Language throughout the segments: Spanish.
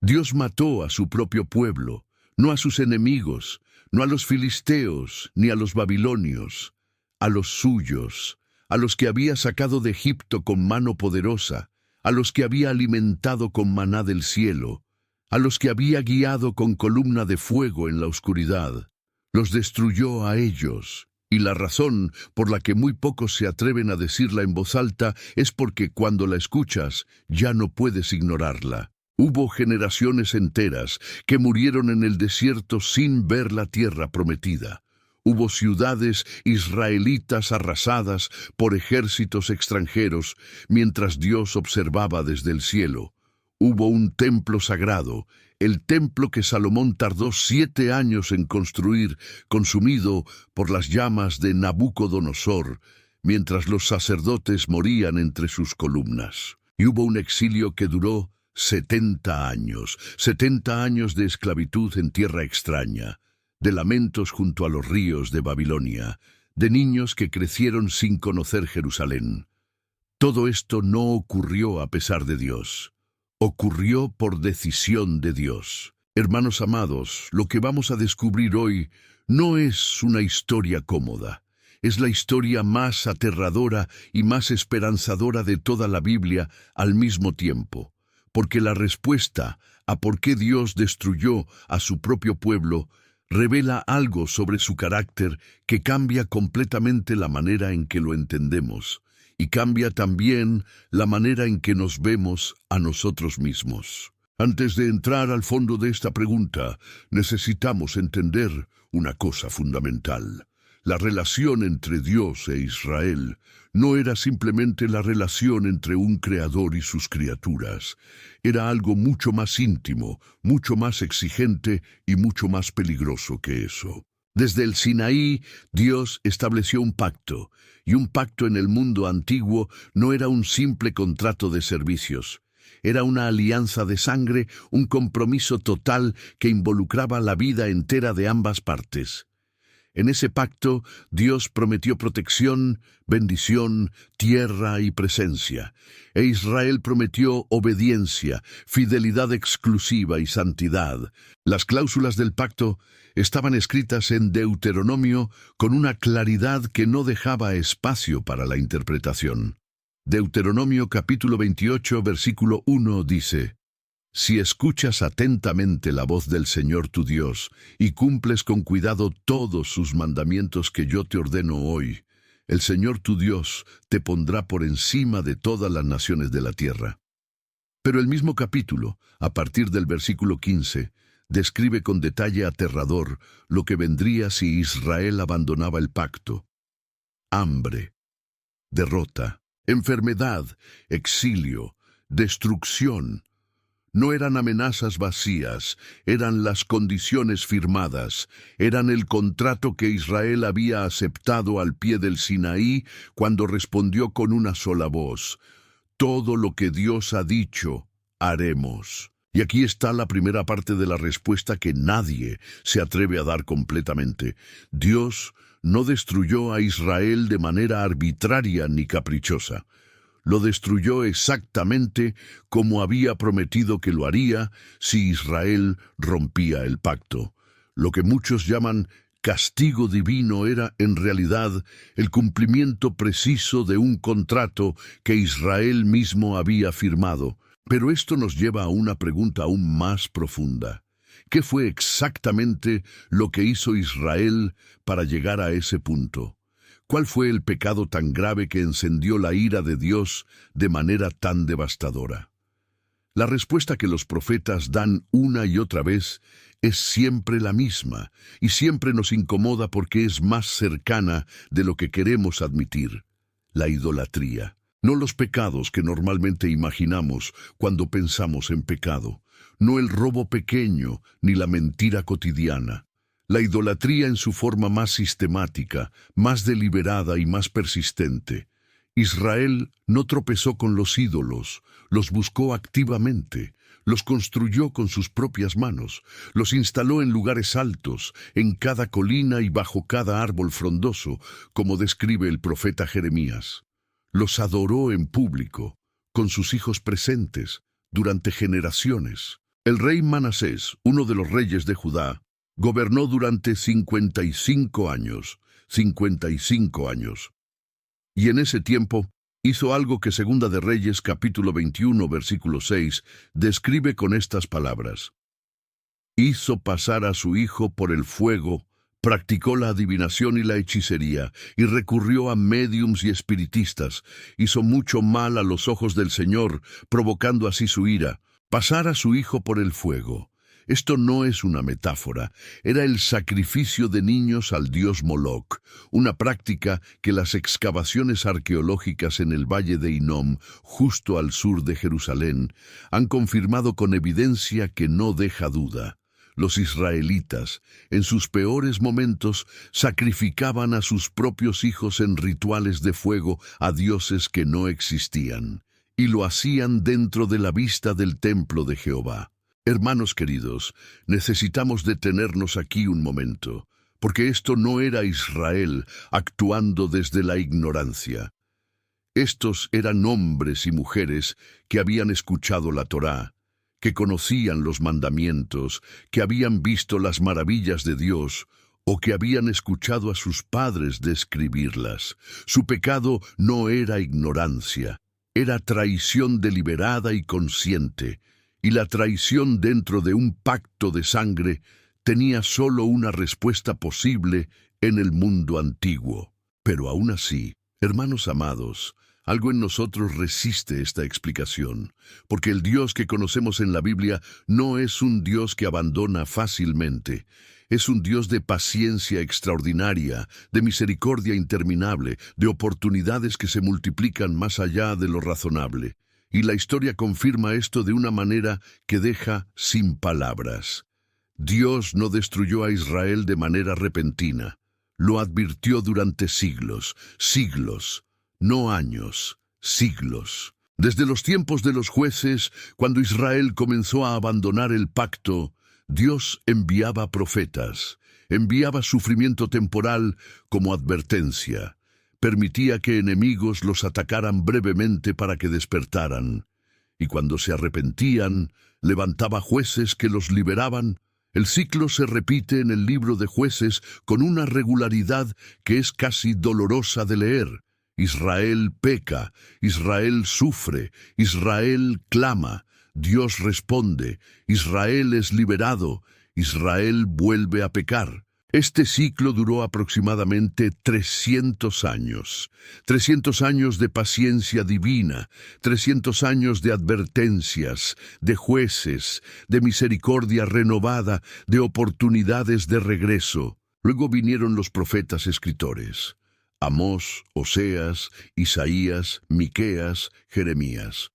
Dios mató a su propio pueblo, no a sus enemigos, no a los filisteos, ni a los babilonios, a los suyos, a los que había sacado de Egipto con mano poderosa, a los que había alimentado con maná del cielo, a los que había guiado con columna de fuego en la oscuridad. Los destruyó a ellos, y la razón por la que muy pocos se atreven a decirla en voz alta es porque cuando la escuchas ya no puedes ignorarla. Hubo generaciones enteras que murieron en el desierto sin ver la tierra prometida. Hubo ciudades israelitas arrasadas por ejércitos extranjeros mientras Dios observaba desde el cielo. Hubo un templo sagrado, el templo que Salomón tardó 7 años en construir, consumido por las llamas de Nabucodonosor, mientras los sacerdotes morían entre sus columnas. Y hubo un exilio que duró 70 años, 70 años de esclavitud en tierra extraña, de lamentos junto a los ríos de Babilonia, de niños que crecieron sin conocer Jerusalén. Todo esto no ocurrió a pesar de Dios. Ocurrió por decisión de Dios. Hermanos amados, lo que vamos a descubrir hoy no es una historia cómoda. Es la historia más aterradora y más esperanzadora de toda la Biblia al mismo tiempo, porque la respuesta a por qué Dios destruyó a su propio pueblo revela algo sobre su carácter que cambia completamente la manera en que lo entendemos. Y cambia también la manera en que nos vemos a nosotros mismos. Antes de entrar al fondo de esta pregunta, necesitamos entender una cosa fundamental. La relación entre Dios e Israel no era simplemente la relación entre un creador y sus criaturas. Era algo mucho más íntimo, mucho más exigente y mucho más peligroso que eso. Desde el Sinaí, Dios estableció un pacto, y un pacto en el mundo antiguo no era un simple contrato de servicios. Era una alianza de sangre, un compromiso total que involucraba la vida entera de ambas partes. En ese pacto, Dios prometió protección, bendición, tierra y presencia, e Israel prometió obediencia, fidelidad exclusiva y santidad. Las cláusulas del pacto estaban escritas en Deuteronomio con una claridad que no dejaba espacio para la interpretación. Deuteronomio capítulo 28, versículo 1 dice: Si escuchas atentamente la voz del Señor tu Dios y cumples con cuidado todos sus mandamientos que yo te ordeno hoy, el Señor tu Dios te pondrá por encima de todas las naciones de la tierra. Pero el mismo capítulo, a partir del versículo 15, describe con detalle aterrador lo que vendría si Israel abandonaba el pacto. Hambre, derrota, enfermedad, exilio, destrucción. No eran amenazas vacías, eran las condiciones firmadas, eran el contrato que Israel había aceptado al pie del Sinaí cuando respondió con una sola voz: todo lo que Dios ha dicho, haremos. Y aquí está la primera parte de la respuesta que nadie se atreve a dar completamente. Dios no destruyó a Israel de manera arbitraria ni caprichosa. Lo destruyó exactamente como había prometido que lo haría si Israel rompía el pacto. Lo que muchos llaman castigo divino era, en realidad, el cumplimiento preciso de un contrato que Israel mismo había firmado. Pero esto nos lleva a una pregunta aún más profunda. ¿Qué fue exactamente lo que hizo Israel para llegar a ese punto? ¿Cuál fue el pecado tan grave que encendió la ira de Dios de manera tan devastadora? La respuesta que los profetas dan una y otra vez es siempre la misma, y siempre nos incomoda porque es más cercana de lo que queremos admitir: la idolatría. No los pecados que normalmente imaginamos cuando pensamos en pecado, no el robo pequeño ni la mentira cotidiana. La idolatría en su forma más sistemática, más deliberada y más persistente. Israel no tropezó con los ídolos, los buscó activamente, los construyó con sus propias manos, los instaló en lugares altos, en cada colina y bajo cada árbol frondoso, como describe el profeta Jeremías. Los adoró en público, con sus hijos presentes, durante generaciones. El rey Manasés, uno de los reyes de Judá, gobernó durante 55 años. 55 años. Y en ese tiempo hizo algo que Segunda de Reyes, capítulo 21, versículo 6, describe con estas palabras. Hizo pasar a su hijo por el fuego, practicó la adivinación y la hechicería, y recurrió a médiums y espiritistas. Hizo mucho mal a los ojos del Señor, provocando así su ira. Pasar a su hijo por el fuego. Esto no es una metáfora, era el sacrificio de niños al dios Moloch, una práctica que las excavaciones arqueológicas en el valle de Hinnom, justo al sur de Jerusalén, han confirmado con evidencia que no deja duda. Los israelitas, en sus peores momentos, sacrificaban a sus propios hijos en rituales de fuego a dioses que no existían, y lo hacían dentro de la vista del templo de Jehová. Hermanos queridos, necesitamos detenernos aquí un momento, porque esto no era Israel actuando desde la ignorancia. Estos eran hombres y mujeres que habían escuchado la Torá, que conocían los mandamientos, que habían visto las maravillas de Dios, o que habían escuchado a sus padres describirlas. Su pecado no era ignorancia, era traición deliberada y consciente, y la traición dentro de un pacto de sangre tenía solo una respuesta posible en el mundo antiguo. Pero aún así, hermanos amados, algo en nosotros resiste esta explicación, porque el Dios que conocemos en la Biblia no es un Dios que abandona fácilmente. Es un Dios de paciencia extraordinaria, de misericordia interminable, de oportunidades que se multiplican más allá de lo razonable. Y la historia confirma esto de una manera que deja sin palabras. Dios no destruyó a Israel de manera repentina. Lo advirtió durante siglos, no años, siglos. Desde los tiempos de los jueces, cuando Israel comenzó a abandonar el pacto, Dios enviaba profetas, enviaba sufrimiento temporal como advertencia. Permitía que enemigos los atacaran brevemente para que despertaran, y cuando se arrepentían, levantaba jueces que los liberaban. El ciclo se repite en el libro de Jueces con una regularidad que es casi dolorosa de leer. Israel peca, Israel sufre, Israel clama, Dios responde, Israel es liberado, Israel vuelve a pecar. Este ciclo duró aproximadamente 300 años. 300 años de paciencia divina, 300 años de advertencias, de jueces, de misericordia renovada, de oportunidades de regreso. Luego vinieron los profetas escritores: Amós, Oseas, Isaías, Miqueas, Jeremías.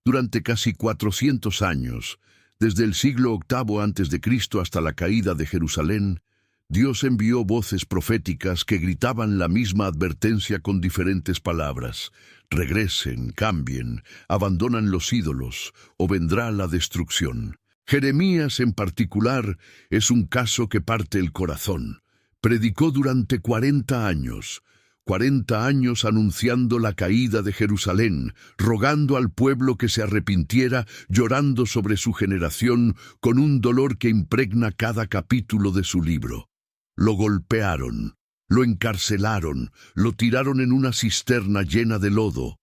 Durante casi 400 años, desde el siglo VIII a.C. hasta la caída de Jerusalén, Dios envió voces proféticas que gritaban la misma advertencia con diferentes palabras. Regresen, cambien, abandonan los ídolos, o vendrá la destrucción. Jeremías en particular es un caso que parte el corazón. Predicó durante 40 años. 40 años anunciando la caída de Jerusalén, rogando al pueblo que se arrepintiera, llorando sobre su generación con un dolor que impregna cada capítulo de su libro. Lo golpearon, lo encarcelaron, lo tiraron en una cisterna llena de lodo,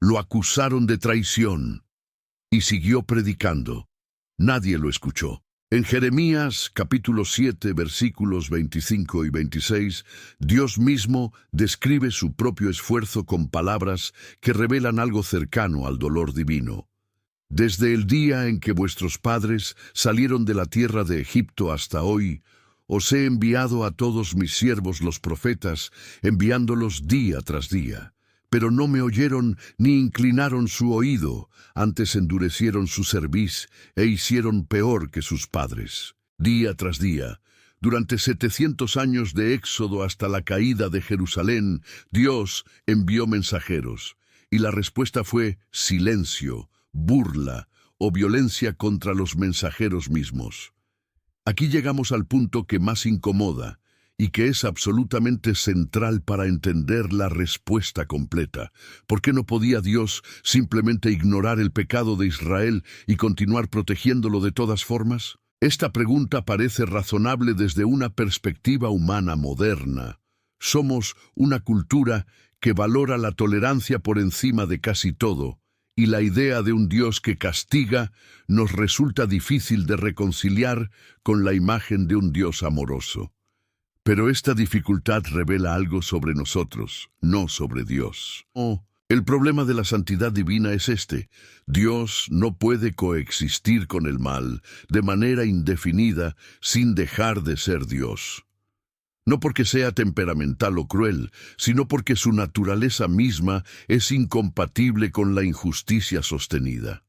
lo acusaron de traición y siguió predicando. Nadie lo escuchó. En Jeremías capítulo 7 versículos 25 y 26, Dios mismo describe su propio esfuerzo con palabras que revelan algo cercano al dolor divino. Desde el día en que vuestros padres salieron de la tierra de Egipto hasta hoy, os he enviado a todos mis siervos los profetas, enviándolos día tras día. Pero no me oyeron ni inclinaron su oído, antes endurecieron su cerviz e hicieron peor que sus padres. Día tras día, durante 700 años de éxodo hasta la caída de Jerusalén, Dios envió mensajeros, y la respuesta fue silencio, burla o violencia contra los mensajeros mismos. Aquí llegamos al punto que más incomoda, y que es absolutamente central para entender la respuesta completa. ¿Por qué no podía Dios simplemente ignorar el pecado de Israel y continuar protegiéndolo de todas formas? Esta pregunta parece razonable desde una perspectiva humana moderna. Somos una cultura que valora la tolerancia por encima de casi todo, y la idea de un Dios que castiga nos resulta difícil de reconciliar con la imagen de un Dios amoroso. Pero esta dificultad revela algo sobre nosotros, no sobre Dios. El problema de la santidad divina es este: Dios no puede coexistir con el mal de manera indefinida sin dejar de ser Dios. No porque sea temperamental o cruel, sino porque su naturaleza misma es incompatible con la injusticia sostenida.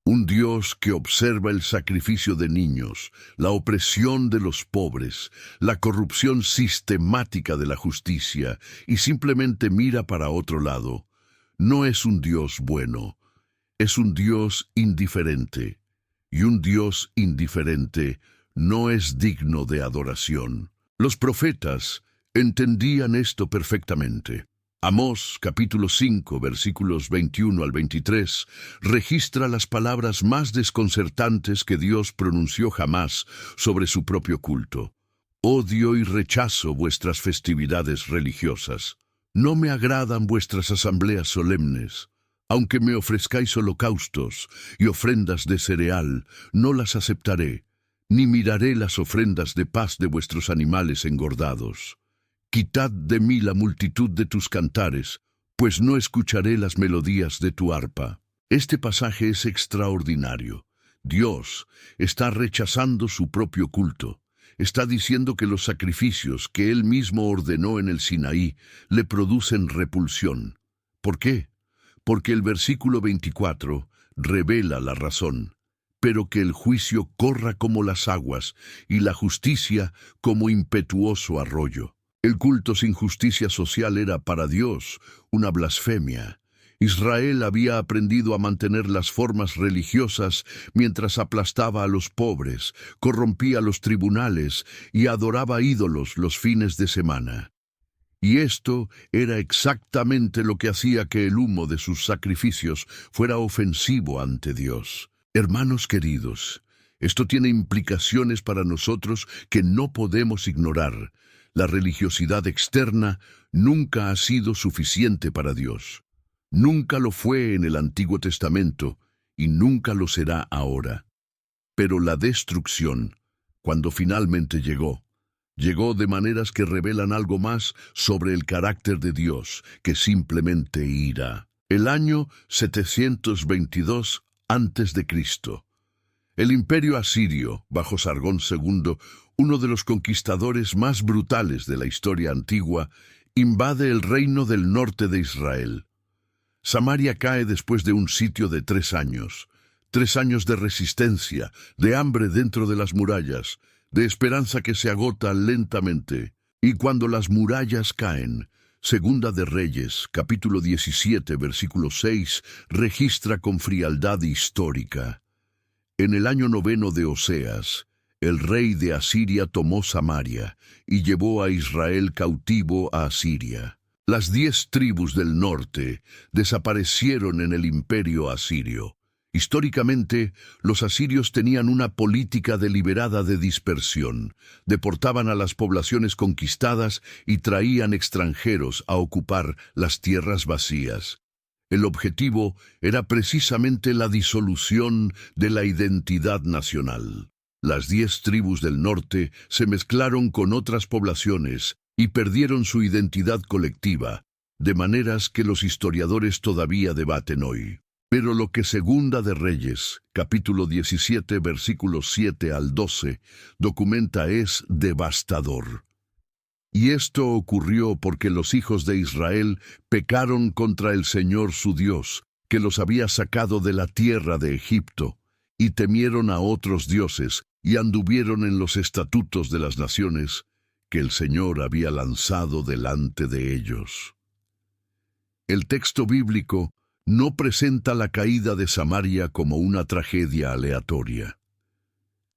Un Dios que observa el sacrificio de niños, la opresión de los pobres, la corrupción sistemática de la justicia y simplemente mira para otro lado, no es un Dios bueno, es un Dios indiferente. Y un Dios indiferente no es digno de adoración. Los profetas entendían esto perfectamente. Amós, capítulo 5, versículos 21 al 23, registra las palabras más desconcertantes que Dios pronunció jamás sobre su propio culto. Odio y rechazo vuestras festividades religiosas. No me agradan vuestras asambleas solemnes. Aunque me ofrezcáis holocaustos y ofrendas de cereal, no las aceptaré, ni miraré las ofrendas de paz de vuestros animales engordados. Quitad de mí la multitud de tus cantares, pues no escucharé las melodías de tu arpa. Este pasaje es extraordinario. Dios está rechazando su propio culto. Está diciendo que los sacrificios que Él mismo ordenó en el Sinaí le producen repulsión. ¿Por qué? Porque el versículo 24 revela la razón. Pero que el juicio corra como las aguas y la justicia como impetuoso arroyo. El culto sin justicia social era para Dios una blasfemia. Israel había aprendido a mantener las formas religiosas mientras aplastaba a los pobres, corrompía los tribunales y adoraba ídolos los fines de semana. Y esto era exactamente lo que hacía que el humo de sus sacrificios fuera ofensivo ante Dios. Hermanos queridos, esto tiene implicaciones para nosotros que no podemos ignorar. La religiosidad externa nunca ha sido suficiente para Dios. Nunca lo fue en el Antiguo Testamento y nunca lo será ahora. Pero la destrucción, cuando finalmente llegó de maneras que revelan algo más sobre el carácter de Dios que simplemente ira. El año 722 antes de Cristo. El imperio asirio, bajo Sargón II, uno de los conquistadores más brutales de la historia antigua, invade el reino del norte de Israel. Samaria cae después de un sitio de 3 años. 3 años de resistencia, de hambre dentro de las murallas, de esperanza que se agota lentamente. Y cuando las murallas caen, Segunda de Reyes, capítulo 17, versículo 6, registra con frialdad histórica. En el año 9 de Oseas, el rey de Asiria tomó Samaria y llevó a Israel cautivo a Asiria. Las 10 tribus del norte desaparecieron en el imperio asirio. Históricamente, los asirios tenían una política deliberada de dispersión. Deportaban a las poblaciones conquistadas y traían extranjeros a ocupar las tierras vacías. El objetivo era precisamente la disolución de la identidad nacional. Las 10 tribus del norte se mezclaron con otras poblaciones y perdieron su identidad colectiva, de maneras que los historiadores todavía debaten hoy. Pero lo que Segunda de Reyes, capítulo 17, versículos 7 al 12, documenta es devastador. Y esto ocurrió porque los hijos de Israel pecaron contra el Señor su Dios, que los había sacado de la tierra de Egipto, y temieron a otros dioses, y anduvieron en los estatutos de las naciones que el Señor había lanzado delante de ellos. El texto bíblico no presenta la caída de Samaria como una tragedia aleatoria.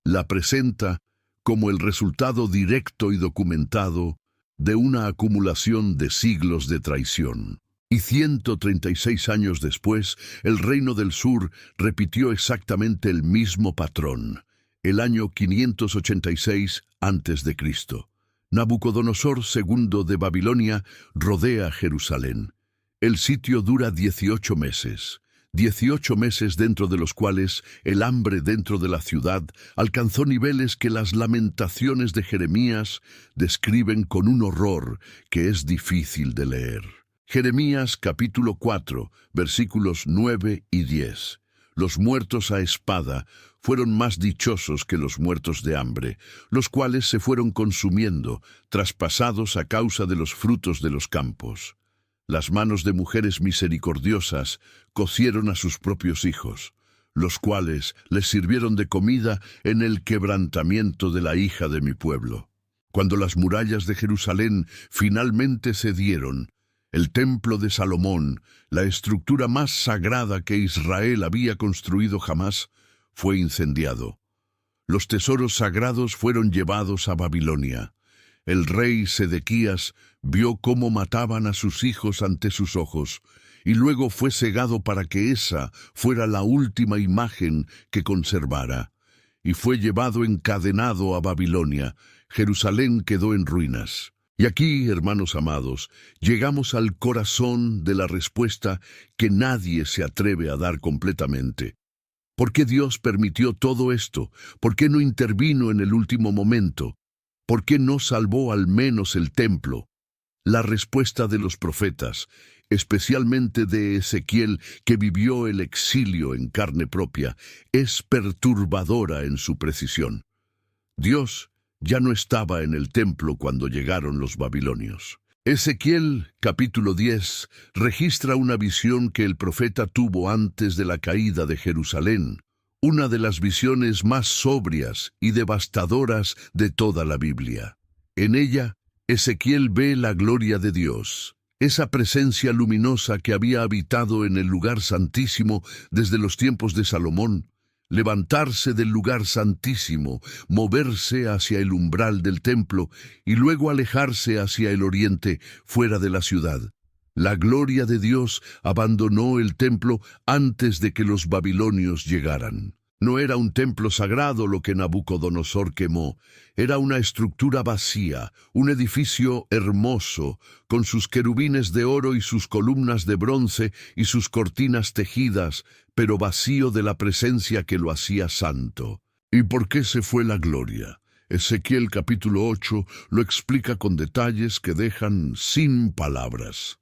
La presenta como el resultado directo y documentado de una acumulación de siglos de traición. Y 136 años después, el Reino del Sur repitió exactamente el mismo patrón, el año 586 a.C. Nabucodonosor II de Babilonia rodea Jerusalén. El sitio dura 18 meses. 18 meses dentro de los cuales el hambre dentro de la ciudad alcanzó niveles que las lamentaciones de Jeremías describen con un horror que es difícil de leer. Jeremías capítulo 4, versículos 9 y 10. Los muertos a espada fueron más dichosos que los muertos de hambre, los cuales se fueron consumiendo, traspasados a causa de los frutos de los campos. Las manos de mujeres misericordiosas cocieron a sus propios hijos, los cuales les sirvieron de comida en el quebrantamiento de la hija de mi pueblo. Cuando las murallas de Jerusalén finalmente cedieron, el templo de Salomón, la estructura más sagrada que Israel había construido jamás, fue incendiado. Los tesoros sagrados fueron llevados a Babilonia. El rey Sedequías vio cómo mataban a sus hijos ante sus ojos, y luego fue cegado para que esa fuera la última imagen que conservara. Y fue llevado encadenado a Babilonia. Jerusalén quedó en ruinas. Y aquí, hermanos amados, llegamos al corazón de la respuesta que nadie se atreve a dar completamente. ¿Por qué Dios permitió todo esto? ¿Por qué no intervino en el último momento? ¿Por qué no salvó al menos el templo? La respuesta de los profetas, especialmente de Ezequiel, que vivió el exilio en carne propia, es perturbadora en su precisión. Dios ya no estaba en el templo cuando llegaron los babilonios. Ezequiel, capítulo 10, registra una visión que el profeta tuvo antes de la caída de Jerusalén, una de las visiones más sobrias y devastadoras de toda la Biblia. En ella, Ezequiel ve la gloria de Dios, esa presencia luminosa que había habitado en el lugar santísimo desde los tiempos de Salomón, levantarse del lugar santísimo, moverse hacia el umbral del templo y luego alejarse hacia el oriente, fuera de la ciudad. La gloria de Dios abandonó el templo antes de que los babilonios llegaran. No era un templo sagrado lo que Nabucodonosor quemó, era una estructura vacía, un edificio hermoso, con sus querubines de oro y sus columnas de bronce y sus cortinas tejidas, pero vacío de la presencia que lo hacía santo. ¿Y por qué se fue la gloria? Ezequiel capítulo 8 lo explica con detalles que dejan sin palabras.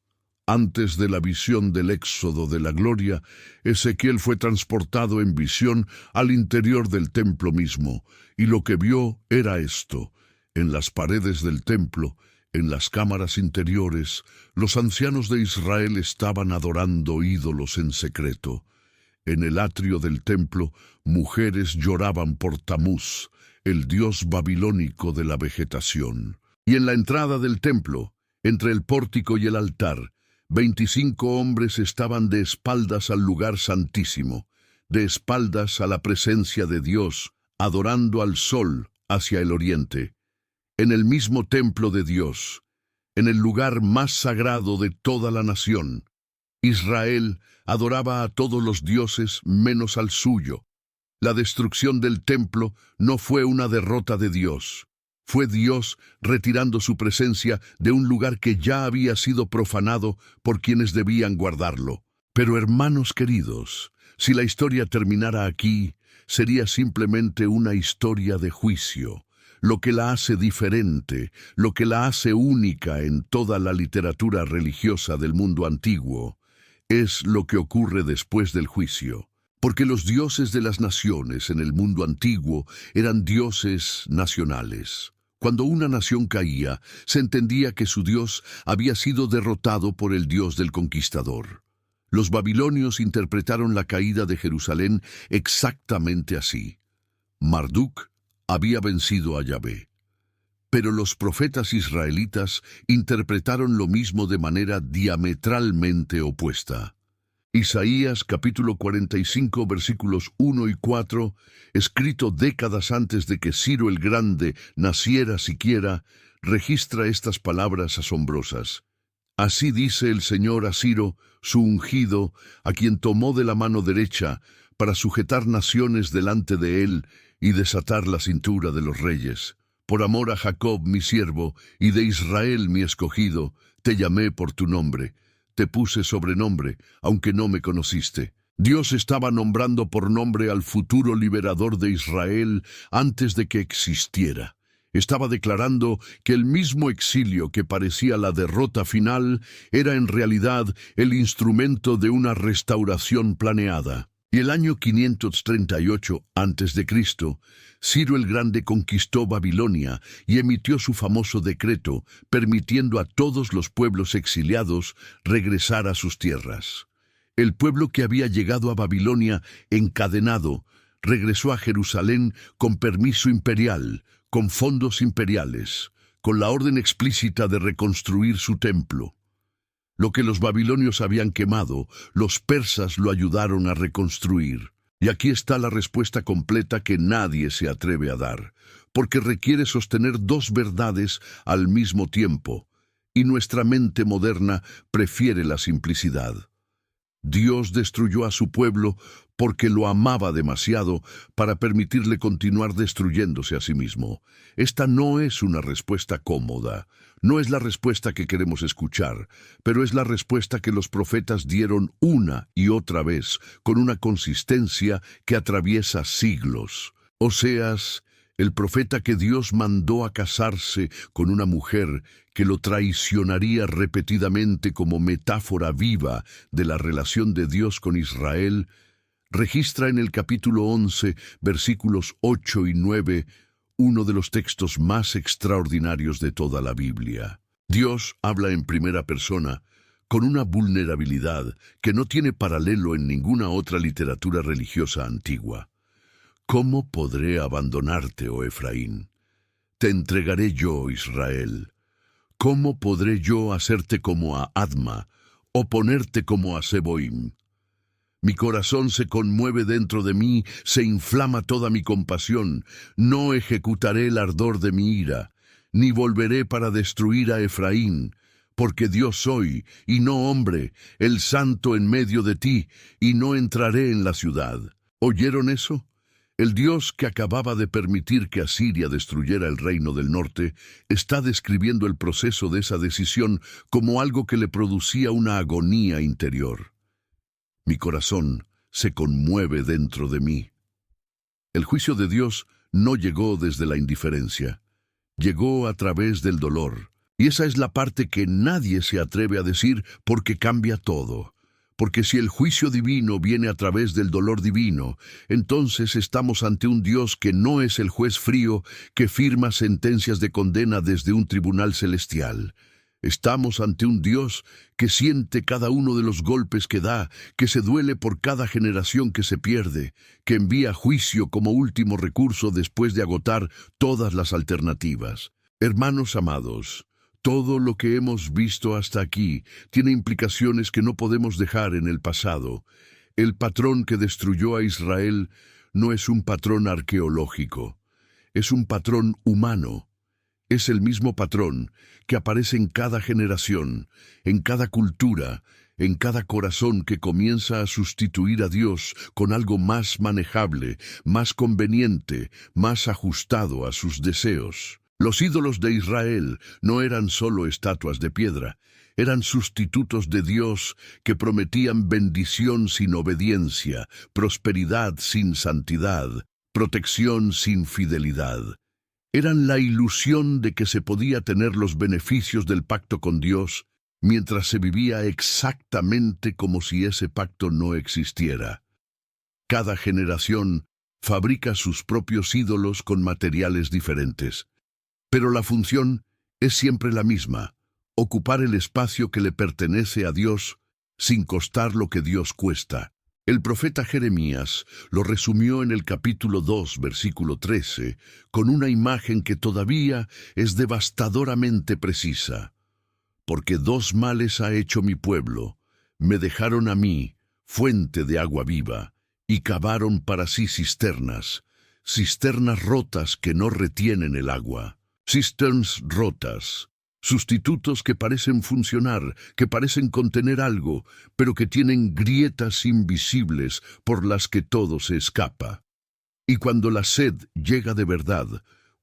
Antes de la visión del éxodo de la gloria, Ezequiel fue transportado en visión al interior del templo mismo, y lo que vio era esto. En las paredes del templo, en las cámaras interiores, los ancianos de Israel estaban adorando ídolos en secreto. En el atrio del templo, mujeres lloraban por Tamuz, el dios babilónico de la vegetación. Y en la entrada del templo, entre el pórtico y el altar, 25 hombres estaban de espaldas al lugar santísimo, de espaldas a la presencia de Dios, adorando al sol hacia el oriente. En el mismo templo de Dios, en el lugar más sagrado de toda la nación, Israel adoraba a todos los dioses menos al suyo. La destrucción del templo no fue una derrota de Dios. Fue Dios retirando su presencia de un lugar que ya había sido profanado por quienes debían guardarlo. Pero hermanos queridos, si la historia terminara aquí, sería simplemente una historia de juicio. Lo que la hace diferente, lo que la hace única en toda la literatura religiosa del mundo antiguo, es lo que ocurre después del juicio. Porque los dioses de las naciones en el mundo antiguo eran dioses nacionales. Cuando una nación caía, se entendía que su dios había sido derrotado por el dios del conquistador. Los babilonios interpretaron la caída de Jerusalén exactamente así. Marduk había vencido a Yahvé. Pero los profetas israelitas interpretaron lo mismo de manera diametralmente opuesta. Isaías capítulo 45 versículos 1 y 4, escrito décadas antes de que Ciro el Grande naciera siquiera, registra estas palabras asombrosas. Así dice el Señor a Ciro, su ungido, a quien tomó de la mano derecha, para sujetar naciones delante de él y desatar la cintura de los reyes. Por amor a Jacob mi siervo, y de Israel mi escogido, te llamé por tu nombre. Te puse sobrenombre, aunque no me conociste. Dios estaba nombrando por nombre al futuro liberador de Israel antes de que existiera. Estaba declarando que el mismo exilio que parecía la derrota final era en realidad el instrumento de una restauración planeada. Y el año 538 a.C., Ciro el Grande conquistó Babilonia y emitió su famoso decreto, permitiendo a todos los pueblos exiliados regresar a sus tierras. El pueblo que había llegado a Babilonia encadenado, regresó a Jerusalén con permiso imperial, con fondos imperiales, con la orden explícita de reconstruir su templo. Lo que los babilonios habían quemado, los persas lo ayudaron a reconstruir. Y aquí está la respuesta completa que nadie se atreve a dar, porque requiere sostener dos verdades al mismo tiempo, y nuestra mente moderna prefiere la simplicidad. Dios destruyó a su pueblo porque lo amaba demasiado para permitirle continuar destruyéndose a sí mismo. Esta no es una respuesta cómoda, no es la respuesta que queremos escuchar, pero es la respuesta que los profetas dieron una y otra vez, con una consistencia que atraviesa siglos. Oseas, el profeta que Dios mandó a casarse con una mujer que lo traicionaría repetidamente como metáfora viva de la relación de Dios con Israel, registra en el capítulo 11, versículos 8 y 9, uno de los textos más extraordinarios de toda la Biblia. Dios habla en primera persona, con una vulnerabilidad que no tiene paralelo en ninguna otra literatura religiosa antigua. ¿Cómo podré abandonarte, oh Efraín? Te entregaré yo, Israel. ¿Cómo podré yo hacerte como a Adma, o ponerte como a Seboim? Mi corazón se conmueve dentro de mí, se inflama toda mi compasión. No ejecutaré el ardor de mi ira, ni volveré para destruir a Efraín, porque Dios soy, y no hombre, el santo en medio de ti, y no entraré en la ciudad. ¿Oyeron eso? El Dios que acababa de permitir que Asiria destruyera el reino del norte está describiendo el proceso de esa decisión como algo que le producía una agonía interior. Mi corazón se conmueve dentro de mí. El juicio de Dios no llegó desde la indiferencia, llegó a través del dolor. Y esa es la parte que nadie se atreve a decir porque cambia todo. Porque si el juicio divino viene a través del dolor divino, entonces estamos ante un Dios que no es el juez frío que firma sentencias de condena desde un tribunal celestial. Estamos ante un Dios que siente cada uno de los golpes que da, que se duele por cada generación que se pierde, que envía juicio como último recurso después de agotar todas las alternativas. Hermanos amados, todo lo que hemos visto hasta aquí tiene implicaciones que no podemos dejar en el pasado. El patrón que destruyó a Israel no es un patrón arqueológico, es un patrón humano. Es el mismo patrón que aparece en cada generación, en cada cultura, en cada corazón que comienza a sustituir a Dios con algo más manejable, más conveniente, más ajustado a sus deseos. Los ídolos de Israel no eran solo estatuas de piedra, eran sustitutos de Dios que prometían bendición sin obediencia, prosperidad sin santidad, protección sin fidelidad. Eran la ilusión de que se podía tener los beneficios del pacto con Dios mientras se vivía exactamente como si ese pacto no existiera. Cada generación fabrica sus propios ídolos con materiales diferentes, pero la función es siempre la misma: ocupar el espacio que le pertenece a Dios sin costar lo que Dios cuesta. El profeta Jeremías lo resumió en el capítulo 2, versículo 13, con una imagen que todavía es devastadoramente precisa. Porque dos males ha hecho mi pueblo: me dejaron a mí, fuente de agua viva, y cavaron para sí cisternas, cisternas rotas que no retienen el agua. Cisterns rotas, sustitutos que parecen funcionar, que parecen contener algo, pero que tienen grietas invisibles por las que todo se escapa. Y cuando la sed llega de verdad,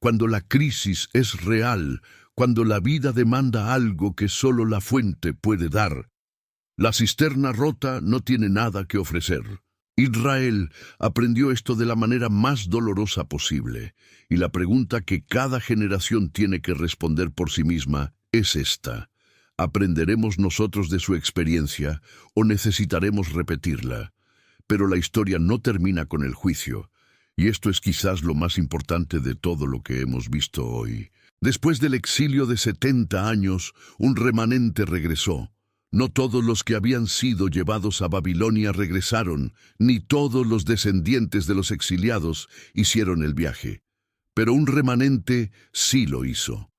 cuando la crisis es real, cuando la vida demanda algo que solo la fuente puede dar, la cisterna rota no tiene nada que ofrecer. Israel aprendió esto de la manera más dolorosa posible, y la pregunta que cada generación tiene que responder por sí misma es esta: ¿aprenderemos nosotros de su experiencia o necesitaremos repetirla? Pero la historia no termina con el juicio, y esto es quizás lo más importante de todo lo que hemos visto hoy. Después del exilio de 70 años, un remanente regresó. No todos los que habían sido llevados a Babilonia regresaron, ni todos los descendientes de los exiliados hicieron el viaje. Pero un remanente sí lo hizo.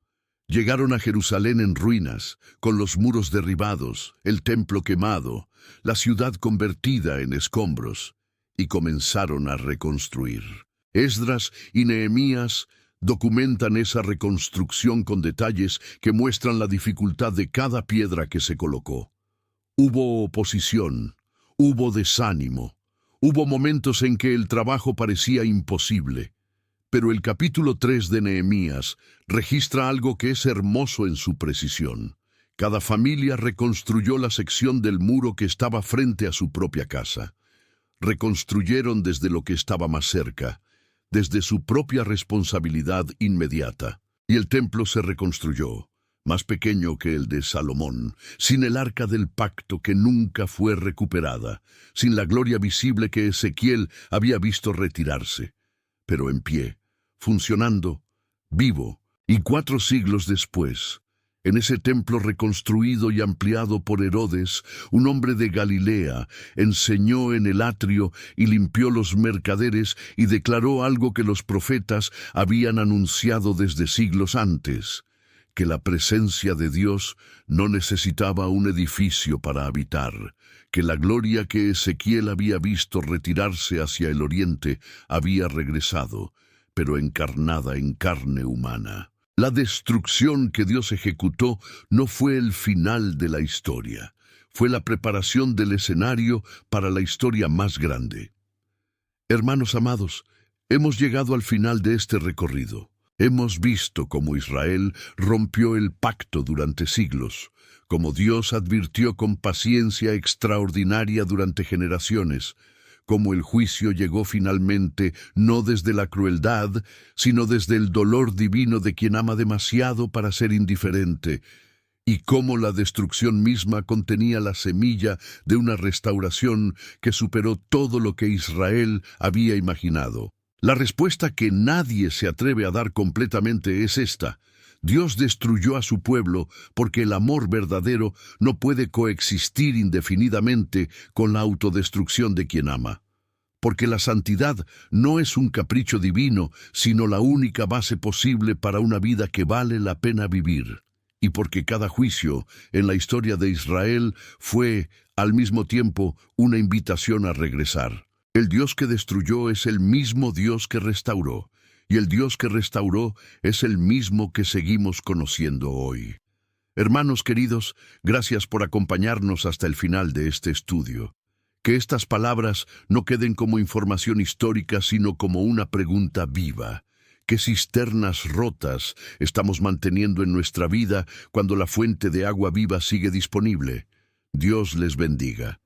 Llegaron a Jerusalén en ruinas, con los muros derribados, el templo quemado, la ciudad convertida en escombros, y comenzaron a reconstruir. Esdras y Nehemías documentan esa reconstrucción con detalles que muestran la dificultad de cada piedra que se colocó. Hubo oposición, hubo desánimo, hubo momentos en que el trabajo parecía imposible. Pero el capítulo 3 de Nehemías registra algo que es hermoso en su precisión. Cada familia reconstruyó la sección del muro que estaba frente a su propia casa. Reconstruyeron desde lo que estaba más cerca, desde su propia responsabilidad inmediata. Y el templo se reconstruyó, más pequeño que el de Salomón, sin el arca del pacto que nunca fue recuperada, sin la gloria visible que Ezequiel había visto retirarse, pero en pie, funcionando, vivo, y 4 siglos después, en ese templo reconstruido y ampliado por Herodes, un hombre de Galilea enseñó en el atrio y limpió los mercaderes y declaró algo que los profetas habían anunciado desde siglos antes: que la presencia de Dios no necesitaba un edificio para habitar, que la gloria que Ezequiel había visto retirarse hacia el oriente había regresado, pero encarnada en carne humana. La destrucción que Dios ejecutó no fue el final de la historia, fue la preparación del escenario para la historia más grande. Hermanos amados, hemos llegado al final de este recorrido. Hemos visto cómo Israel rompió el pacto durante siglos, cómo Dios advirtió con paciencia extraordinaria durante generaciones, cómo el juicio llegó finalmente no desde la crueldad, sino desde el dolor divino de quien ama demasiado para ser indiferente, y cómo la destrucción misma contenía la semilla de una restauración que superó todo lo que Israel había imaginado. La respuesta que nadie se atreve a dar completamente es esta: Dios destruyó a su pueblo porque el amor verdadero no puede coexistir indefinidamente con la autodestrucción de quien ama. Porque la santidad no es un capricho divino, sino la única base posible para una vida que vale la pena vivir. Y porque cada juicio en la historia de Israel fue, al mismo tiempo, una invitación a regresar. El Dios que destruyó es el mismo Dios que restauró, y el Dios que restauró es el mismo que seguimos conociendo hoy. Hermanos queridos, gracias por acompañarnos hasta el final de este estudio. Que estas palabras no queden como información histórica, sino como una pregunta viva. ¿Qué cisternas rotas estamos manteniendo en nuestra vida cuando la fuente de agua viva sigue disponible? Dios les bendiga.